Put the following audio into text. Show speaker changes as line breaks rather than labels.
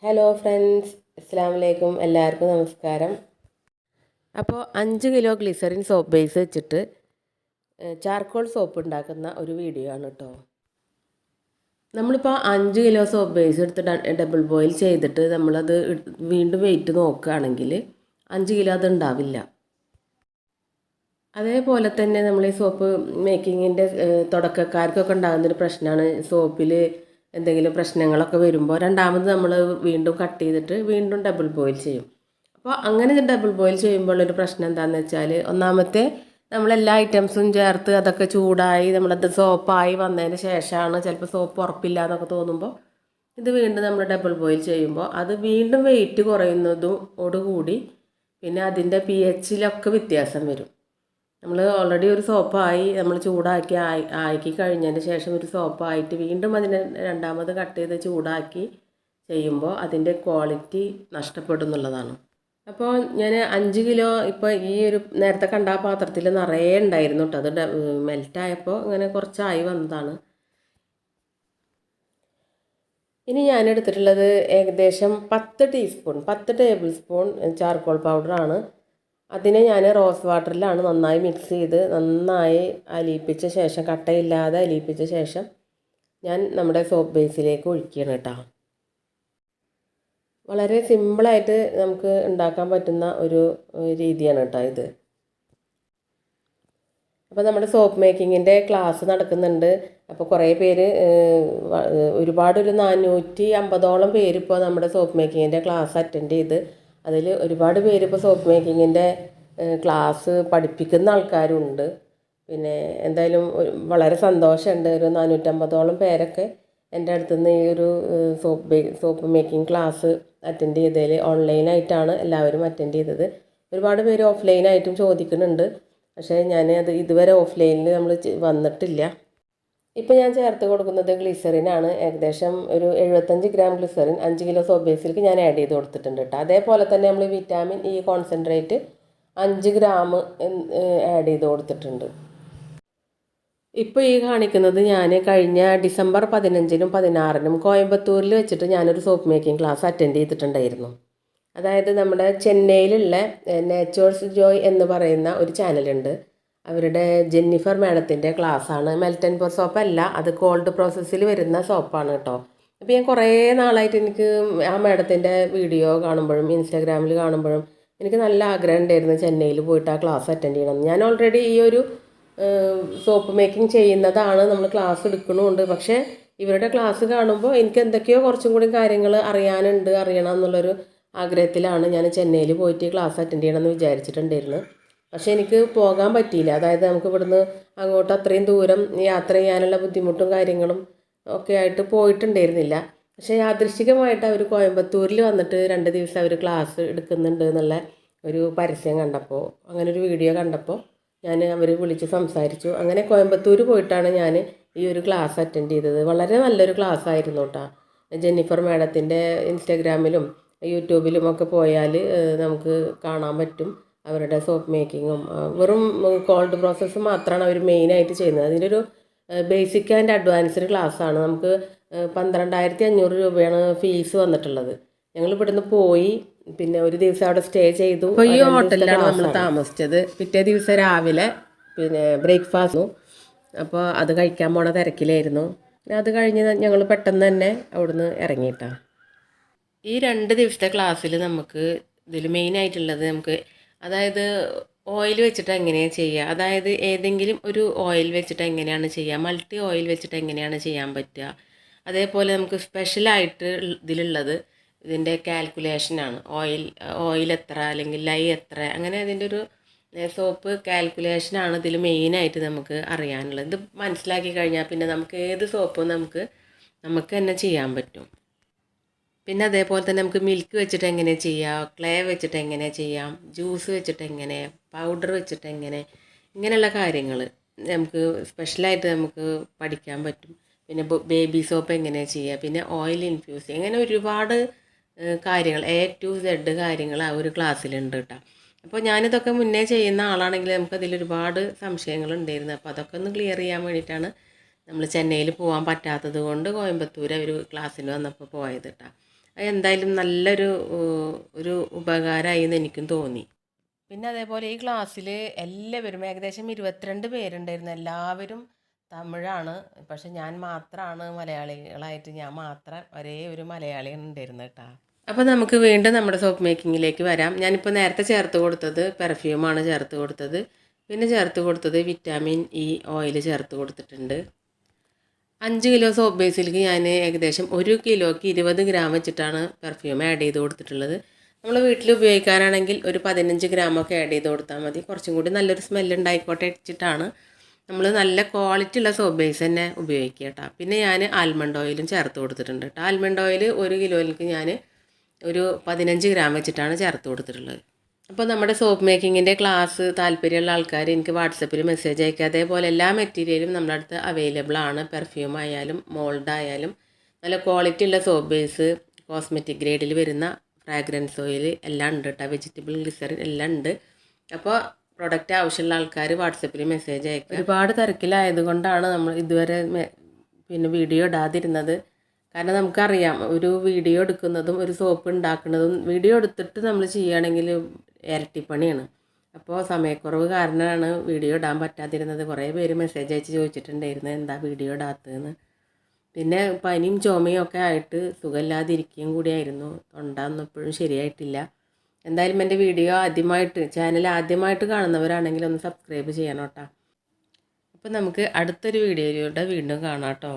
Hello friends, അസ്സാം വലൈക്കും. എല്ലാവർക്കും നമസ്കാരം. അപ്പോൾ 5 കിലോ ഗ്ലിസറിൻ സോപ്പ് ബേസ് വെച്ചിട്ട് ചാർക്കോൾ സോപ്പ് ഉണ്ടാക്കുന്ന ഒരു വീഡിയോ ആണ് കേട്ടോ. നമ്മളിപ്പോൾ 5 കിലോ സോപ്പ് ബേസ് എടുത്ത് ഡബിൾ ബോയിൽ ചെയ്തിട്ട് നമ്മളത് വീണ്ടും വെയിറ്റ് നോക്കുകയാണെങ്കിൽ 5 കിലോ അത് ഉണ്ടാവില്ല. അതേപോലെ തന്നെ നമ്മൾ ഈ സോപ്പ് മേക്കിങ്ങിൻ്റെ തുടക്കക്കാർക്കൊക്കെ ഉണ്ടാകുന്നൊരു പ്രശ്നമാണ്, സോപ്പിൽ എന്തെങ്കിലും പ്രശ്നങ്ങളൊക്കെ വരുമ്പോൾ രണ്ടാമത് നമ്മൾ വീണ്ടും കട്ട് ചെയ്തിട്ട് വീണ്ടും ഡബിൾ ബോയിൽ ചെയ്യും. അപ്പോൾ അങ്ങനെ ഡബിൾ ബോയിൽ ചെയ്യുമ്പോഴൊരു പ്രശ്നം എന്താണെന്ന് വെച്ചാൽ, ഒന്നാമത്തെ നമ്മളെല്ലാ ഐറ്റംസും ചേർത്ത് അതൊക്കെ ചൂടായി നമ്മളത് സോപ്പായി വന്നതിന് ശേഷമാണ് ചിലപ്പോൾ സോപ്പ് ഉറപ്പില്ല എന്നൊക്കെ തോന്നുമ്പോൾ ഇത് വീണ്ടും നമ്മൾ ഡബിൾ ബോയിൽ ചെയ്യുമ്പോൾ അത് വീണ്ടും വെയിറ്റ് കുറയുന്നതോടുകൂടി പിന്നെ അതിൻ്റെ pHയിലൊക്കെ വ്യത്യാസം വരും. നമ്മൾ ഓൾറെഡി ഒരു സോപ്പായി നമ്മൾ ചൂടാക്കി ആക്കി കഴിഞ്ഞതിന് ശേഷം ഒരു സോപ്പായിട്ട് വീണ്ടും അതിനെ രണ്ടാമത് കട്ട് ചെയ്ത് ചൂടാക്കി ചെയ്യുമ്പോൾ അതിൻ്റെ ക്വാളിറ്റി നഷ്ടപ്പെടും എന്നുള്ളതാണ്. അപ്പോൾ ഞാൻ 5 കിലോ ഇപ്പോൾ ഈ ഒരു നേരത്തെ കണ്ട പാത്രത്തിൽ നിറയെ ഉണ്ടായിരുന്നു കേട്ടോ. അത് മെൽറ്റായപ്പോൾ ഇങ്ങനെ കുറച്ചായി വന്നതാണ്. ഇനി ഞാൻ എടുത്തിട്ടുള്ളത് ഏകദേശം 10 ടേബിൾ സ്പൂൺ ചാർക്കോൾ പൗഡറാണ്. അതിനെ ഞാൻ റോസ് വാട്ടറിലാണ് നന്നായി മിക്സ് ചെയ്ത് നന്നായി അലിയിപ്പിച്ച ശേഷം, കട്ടയില്ലാതെ അലിയിപ്പിച്ച ശേഷം ഞാൻ നമ്മുടെ സോപ്പ് ബേസിലേക്ക് ഒഴിക്കുകയാണ് കേട്ടോ. വളരെ സിമ്പിളായിട്ട് നമുക്ക് ഉണ്ടാക്കാൻ പറ്റുന്ന ഒരു രീതിയാണ് കേട്ടോ ഇത്. അപ്പോൾ നമ്മുടെ സോപ്പ് മേക്കിങ്ങിൻ്റെ ക്ലാസ് നടക്കുന്നുണ്ട്. അപ്പോൾ കുറേ പേര് ഒരുപാടൊരു 450ഓളം പേര് ഇപ്പോൾ നമ്മുടെ സോപ്പ് മേക്കിങ്ങിൻ്റെ ക്ലാസ് അറ്റൻഡ് ചെയ്ത്, അതിൽ ഒരുപാട് പേര് ഇപ്പോൾ സോപ്പ് മേക്കിങ്ങിൻ്റെ ക്ലാസ് പഠിപ്പിക്കുന്ന ആൾക്കാരുണ്ട്. പിന്നെ എന്തായാലും വളരെ സന്തോഷമുണ്ട്. ഒരു 450ഓളം പേരൊക്കെ എൻ്റെ അടുത്ത് നിന്ന് ഈ ഒരു സോപ്പ് മേക്കിംഗ് ക്ലാസ് അറ്റൻഡ് ചെയ്തതിൽ ഓൺലൈനായിട്ടാണ് എല്ലാവരും അറ്റൻഡ് ചെയ്തത്. ഒരുപാട് പേര് ഓഫ്ലൈനായിട്ടും ചോദിക്കുന്നുണ്ട്, പക്ഷേ അത് ഇതുവരെ ഓഫ്ലൈനിൽ നമ്മൾ വന്നിട്ടില്ല. ഇപ്പോൾ ഞാൻ ചേർത്ത് കൊടുക്കുന്നത് ഗ്ലിസറിനാണ്. ഏകദേശം ഒരു 75 ഗ്രാം ഗ്ലിസറിൻ 5 കിലോ സോപ്പ് ബേസിലേക്ക് ഞാൻ ആഡ് ചെയ്ത് കൊടുത്തിട്ടുണ്ട് കേട്ടോ. അതേപോലെ തന്നെ നമ്മൾ vitamin E concentrate 5 gram add ചെയ്ത് കൊടുത്തിട്ടുണ്ട്. ഇപ്പോൾ ഈ കാണിക്കുന്നത് ഞാൻ കഴിഞ്ഞ ഡിസംബർ 15-നും 16-നും കോയമ്പത്തൂരിൽ വെച്ചിട്ട് ഞാനൊരു സോപ്പ് മേക്കിംഗ് ക്ലാസ് അറ്റൻഡ് ചെയ്തിട്ടുണ്ടായിരുന്നു. അതായത് നമ്മുടെ ചെന്നൈയിലുള്ള നേച്ചേഴ്സ് ജോയ് എന്ന് പറയുന്ന ഒരു ചാനലുണ്ട്. അവരുടെ ജെന്നിഫർ മാഡത്തിൻ്റെ ക്ലാസ്സാണ്. മെൽറ്റൻ പോർ സോപ്പല്ല, അത് കോൾഡ് പ്രോസസ്സിൽ വരുന്ന സോപ്പാണ് കേട്ടോ. അപ്പോൾ ഞാൻ കുറേ നാളായിട്ട് എനിക്ക് ആ മാഡത്തിൻ്റെ വീഡിയോ കാണുമ്പോഴും ഇൻസ്റ്റാഗ്രാമിൽ കാണുമ്പോഴും എനിക്ക് നല്ല ആഗ്രഹം ഉണ്ടായിരുന്നു ചെന്നൈയിൽ പോയിട്ട് ആ ക്ലാസ് അറ്റൻഡ് ചെയ്യണം. ഞാൻ ഓൾറെഡി ഈ ഒരു സോപ്പ് മേക്കിംഗ് ചെയ്യുന്നതാണ്, നമ്മൾ ക്ലാസ് എടുക്കണമുണ്ട്. പക്ഷേ ഇവരുടെ ക്ലാസ് കാണുമ്പോൾ എനിക്ക് എന്തൊക്കെയോ കുറച്ചും കൂടി കാര്യങ്ങൾ അറിയണം എന്നുള്ളൊരു ആഗ്രഹത്തിലാണ് ഞാൻ ചെന്നൈയിൽ പോയിട്ട് ക്ലാസ് അറ്റൻഡ് ചെയ്യണമെന്ന് വിചാരിച്ചിട്ടുണ്ടായിരുന്നു. പക്ഷേ എനിക്ക് പോകാൻ പറ്റിയില്ല. അതായത് നമുക്ക് ഇവിടുന്ന് അങ്ങോട്ട് അത്രയും ദൂരം യാത്ര ചെയ്യാനുള്ള ബുദ്ധിമുട്ടും കാര്യങ്ങളും ഒക്കെ ആയിട്ട് പോയിട്ടുണ്ടായിരുന്നില്ല. പക്ഷേ യാദൃശ്ചികമായിട്ട് അവർ കോയമ്പത്തൂരിൽ വന്നിട്ട് 2 ദിവസം അവർ ക്ലാസ് എടുക്കുന്നുണ്ട് എന്നുള്ള ഒരു പരസ്യം കണ്ടപ്പോൾ, അങ്ങനെ ഒരു വീഡിയോ കണ്ടപ്പോൾ അവർ വിളിച്ച് സംസാരിച്ചു. അങ്ങനെ കോയമ്പത്തൂർ പോയിട്ടാണ് ഞാൻ ഈ ഒരു ക്ലാസ് അറ്റൻഡ് ചെയ്തത്. വളരെ നല്ലൊരു ക്ലാസ് ആയിരുന്നു കേട്ടോ. ജെന്നിഫർ മാഡത്തിൻ്റെ ഇൻസ്റ്റാഗ്രാമിലും യൂട്യൂബിലും ഒക്കെ പോയാൽ നമുക്ക് കാണാൻ പറ്റും അവരുടെ സോപ്പ് മേക്കിങ്ങും. വെറും കോൾഡ് പ്രോസസ്സ് മാത്രമാണ് അവർ മെയിനായിട്ട് ചെയ്യുന്നത്. അതിൻ്റെ ഒരു ബേസിക് ആൻഡ് അഡ്വാൻസ്ഡ് ക്ലാസ്സാണ്. നമുക്ക് 12,500 രൂപയാണ് ഫീസ് വന്നിട്ടുള്ളത്. ഞങ്ങൾ ഇവിടുന്ന് പോയി പിന്നെ ഒരു ദിവസം അവിടെ സ്റ്റേ ചെയ്തു. ഈ ഹോട്ടലിലാണ് നമ്മൾ താമസിച്ചത്. പിറ്റേ ദിവസം രാവിലെ പിന്നെ ബ്രേക്ക്ഫാസ്റ്റ്, അപ്പോൾ അത് കഴിക്കാൻ പോണ തിരക്കിലായിരുന്നു. അത് കഴിഞ്ഞ് ഞങ്ങൾ പെട്ടെന്ന് തന്നെ അവിടുന്ന് ഇറങ്ങിയിട്ടാണ്. ഈ 2 ദിവസത്തെ ക്ലാസ്സിൽ നമുക്ക് ഇതിൽ മെയിനായിട്ടുള്ളത് അതായത് ഓയിൽ വെച്ചിട്ട് എങ്ങനെയാണ് ചെയ്യുക, അതായത് ഏതെങ്കിലും ഒരു ഓയിൽ വെച്ചിട്ട് എങ്ങനെയാണ് ചെയ്യുക, മൾട്ടി ഓയിൽ വെച്ചിട്ട് എങ്ങനെയാണ് ചെയ്യാൻ പറ്റുക. അതേപോലെ നമുക്ക് സ്പെഷ്യലായിട്ട് ഇതിലുള്ളത് ഇതിൻ്റെ കാൽക്കുലേഷനാണ്. ഓയിൽ എത്ര അല്ലെങ്കിൽ ലൈ എത്ര, അങ്ങനെ അതിൻ്റെ ഒരു സോപ്പ് കാൽക്കുലേഷനാണ് ഇതിൽ മെയിനായിട്ട് നമുക്ക് അറിയാനുള്ളത്. ഇത് മനസ്സിലാക്കി കഴിഞ്ഞാൽ പിന്നെ നമുക്ക് ഏത് സോപ്പും നമുക്ക് തന്നെ ചെയ്യാൻ പറ്റും. പിന്നെ അതേപോലെ തന്നെ നമുക്ക് മിൽക്ക് വെച്ചിട്ട് എങ്ങനെ ചെയ്യാം, ക്ലേ വെച്ചിട്ട് എങ്ങനെ ചെയ്യാം, ജ്യൂസ് വെച്ചിട്ട് എങ്ങനെ, പൗഡർ വെച്ചിട്ട് എങ്ങനെ, ഇങ്ങനെയുള്ള കാര്യങ്ങൾ നമുക്ക് സ്പെഷ്യലായിട്ട് നമുക്ക് പഠിക്കാൻ പറ്റും. പിന്നെ ബേബി സോപ്പ് എങ്ങനെ ചെയ്യുക, പിന്നെ ഓയിൽ ഇൻഫ്യൂസ് ചെയ്യുക, അങ്ങനെ ഒരുപാട് കാര്യങ്ങൾ A to Z കാര്യങ്ങൾ ആ ഒരു ക്ലാസ്സിലുണ്ട് കേട്ടോ. അപ്പോൾ ഞാനിതൊക്കെ മുന്നേ ചെയ്യുന്ന ആളാണെങ്കിൽ നമുക്കതിലൊരുപാട് സംശയങ്ങളുണ്ടായിരുന്നു. അപ്പോൾ അതൊക്കെ ഒന്ന് ക്ലിയർ ചെയ്യാൻ വേണ്ടിയിട്ടാണ് നമ്മൾ ചെന്നൈയിൽ പോകാൻ പറ്റാത്തത് കൊണ്ട് കോയമ്പത്തൂർ അവർ ക്ലാസ്സിന് വന്നപ്പോൾ പോയത് കേട്ടോ. എന്തായാലും നല്ലൊരു ഒരു ഉപകാരമായി എന്ന് എനിക്കും തോന്നി. പിന്നെ അതേപോലെ ഈ ക്ലാസ്സിൽ എല്ലാവരും ഏകദേശം 22 പേരുണ്ടായിരുന്നു. എല്ലാവരും തമിഴാണ്. പക്ഷെ ഞാൻ മാത്രമാണ് മലയാളികളായിട്ട്, ഞാൻ മാത്രം ഒരേ ഒരു മലയാളിയാണ് ഉണ്ടായിരുന്നത് കേട്ടോ. അപ്പോൾ നമുക്ക് വീണ്ടും നമ്മുടെ സോപ്പ് മേക്കിങ്ങിലേക്ക് വരാം. ഞാനിപ്പോൾ നേരത്തെ ചേർത്ത് കൊടുത്തത് പെർഫ്യൂമാണ് ചേർത്ത് കൊടുത്തത്. പിന്നെ ചേർത്ത് കൊടുത്തത് വിറ്റാമിൻ ഇ ഓയിൽ ചേർത്ത് കൊടുത്തിട്ടുണ്ട്. 5 കിലോ സോപ്പ് ബേസിലേക്ക് ഞാൻ ഏകദേശം 1 കിലോയ്ക്ക് 20 ഗ്രാം വെച്ചിട്ടാണ് പെർഫ്യൂം ആഡ് ചെയ്ത് കൊടുത്തിട്ടുള്ളത്. നമ്മൾ വീട്ടിൽ ഉപയോഗിക്കാനാണെങ്കിൽ ഒരു 15 ഗ്രാമൊക്കെ ആഡ് ചെയ്ത് കൊടുത്താൽ മതി. കുറച്ചും കൂടി നല്ലൊരു സ്മെല്ല് ഉണ്ടായിക്കോട്ടെ വെച്ചിട്ടാണ് നമ്മൾ നല്ല ക്വാളിറ്റി ഉള്ള സോപ്പ് ബേസ് തന്നെ ഉപയോഗിക്കുക കേട്ടോ. പിന്നെ ഞാൻ ആൽമണ്ട് ഓയിലും ചേർത്ത് കൊടുത്തിട്ടുണ്ട് കേട്ടോ. ആൽമണ്ട് ഓയിൽ 1 കിലോയിലേക്ക് ഞാൻ ഒരു 15 ഗ്രാം വെച്ചിട്ടാണ് ചേർത്ത് കൊടുത്തിട്ടുള്ളത്. അപ്പോൾ നമ്മുടെ സോപ്പ് മേക്കിങ്ങിൻ്റെ ക്ലാസ് താല്പര്യമുള്ള ആൾക്കാർ എനിക്ക് വാട്സപ്പിൽ മെസ്സേജ് അയക്കുക. അതേപോലെ എല്ലാ മെറ്റീരിയലും നമ്മുടെ അടുത്ത് അവൈലബിൾ ആണ്. പെർഫ്യൂം ആയാലും മോൾഡ് ആയാലും നല്ല ക്വാളിറ്റി ഉള്ള സോപ്പ് ബേസ്, കോസ്മെറ്റിക് ഗ്രേഡിൽ വരുന്ന ഫ്രാഗ്രൻസ് ഓയിൽ എല്ലാം ഉണ്ട് കേട്ടോ. വെജിറ്റബിൾ ഗ്ലിസറിൻ എല്ലാം ഉണ്ട്. അപ്പോൾ പ്രൊഡക്റ്റ് ആവശ്യമുള്ള ആൾക്കാർ വാട്സപ്പിൽ മെസ്സേജ് അയക്കുക. ഒരുപാട് തിരക്കിലായതുകൊണ്ടാണ് നമ്മൾ ഇതുവരെ പിന്നെ വീഡിയോ ഇടാതിരുന്നത്. കാരണം നമുക്കറിയാം ഒരു വീഡിയോ എടുക്കുന്നതും ഒരു സോപ്പ് ഉണ്ടാക്കുന്നതും വീഡിയോ എടുത്തിട്ട് നമ്മൾ ചെയ്യുകയാണെങ്കിൽ ഇരട്ടിപ്പണിയാണ്. അപ്പോൾ സമയക്കുറവ് കാരണമാണ് വീഡിയോ ഇടാൻ പറ്റാതിരുന്നത്. കുറേ പേര് മെസ്സേജ് അയച്ച് ചോദിച്ചിട്ടുണ്ടായിരുന്നു എന്താ വീഡിയോ ഇടാത്തതെന്ന്. പിന്നെ പനിയും ചുമയും ഒക്കെ ആയിട്ട് സുഖമില്ലാതിരിക്കുകയും കൂടിയായിരുന്നു. തൊണ്ടൊന്നും ഇപ്പോഴും ശരിയായിട്ടില്ല. എന്തായാലും എൻ്റെ വീഡിയോ ചാനൽ ആദ്യമായിട്ട് കാണുന്നവരാണെങ്കിൽ ഒന്ന് സബ്സ്ക്രൈബ് ചെയ്യണം കേട്ടോ. അപ്പോൾ നമുക്ക് അടുത്തൊരു വീഡിയോയിലൂടെ വീണ്ടും കാണാം കേട്ടോ.